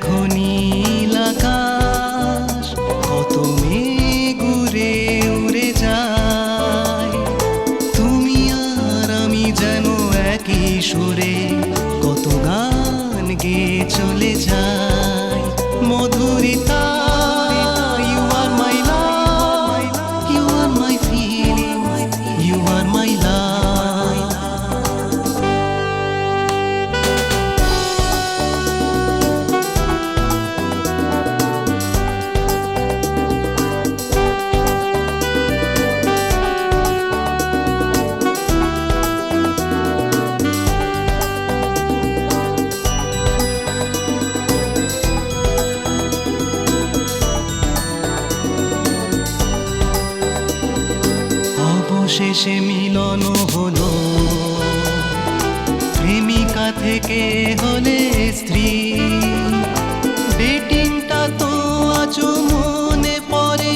দেখো নীল আকাশ, কত মেঘ উড়ে উড়ে যায়। তুমি আর আমি যেন একই সুরে কত গান গেয়ে চলে যায়। মধুরিতা, you are my life, you are my feeling, you are my life. অবশেষে মিলন হলো, প্রেমিকা থেকে হলে স্ত্রী। ডেটিংটা তো আজও মনে পড়ে,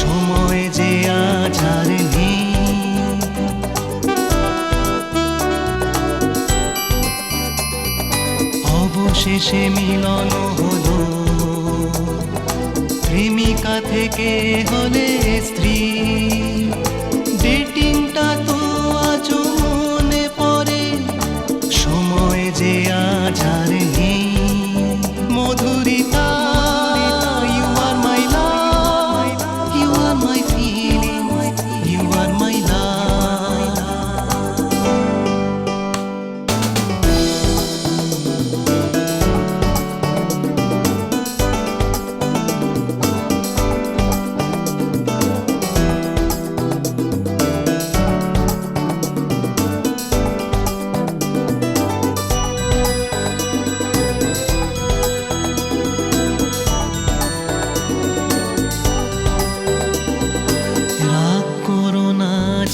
সময় যে আজ আর নেই। অবশেষে মিলন হলো, প্রেমিকা থেকে হলে স্ত্রী। ডেটিংটা তো আজও মনে পড়ে, সময় যে আজ আর নেই। মধুরিতা, you are my life, you are my feeling, you are my life.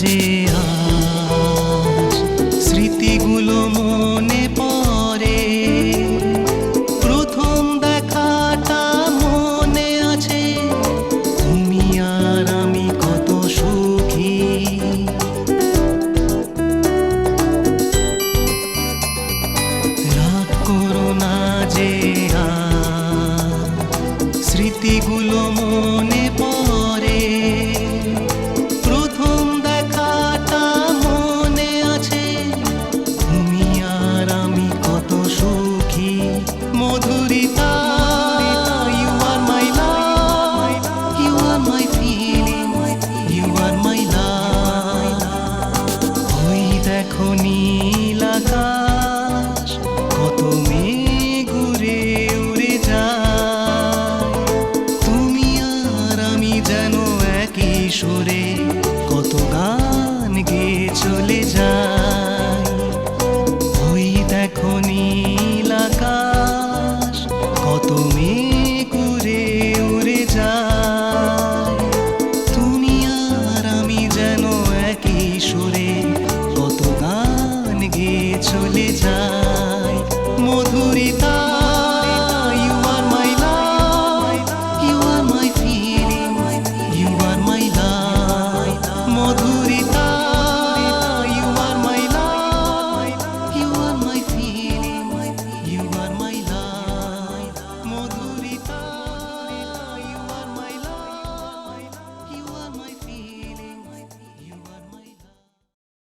যে আজ স্মৃতিগুলো মনে পড়ে, প্রথম দেখাটা মনে আছে, তুমি আর আমি কত সুখী। রাগ করো না যে আজ স্মৃতিগুলো মনে পড়ে, মধুরিতা, you are my life, you are my feeling, you are my life. ওই দেখো নীল আকাশ, কত মেঘ উড়ে উড়ে যায়। তুমি আর আমি যেন একই সুরে কত গান গেয়ে চলে যায়। ওই দেখো নীল আকাশ, কত মেঘ উড়ে উড়ে যায়। তুমি আর আমি যেন একই সুরে কত গান গেয়ে চলে যায়।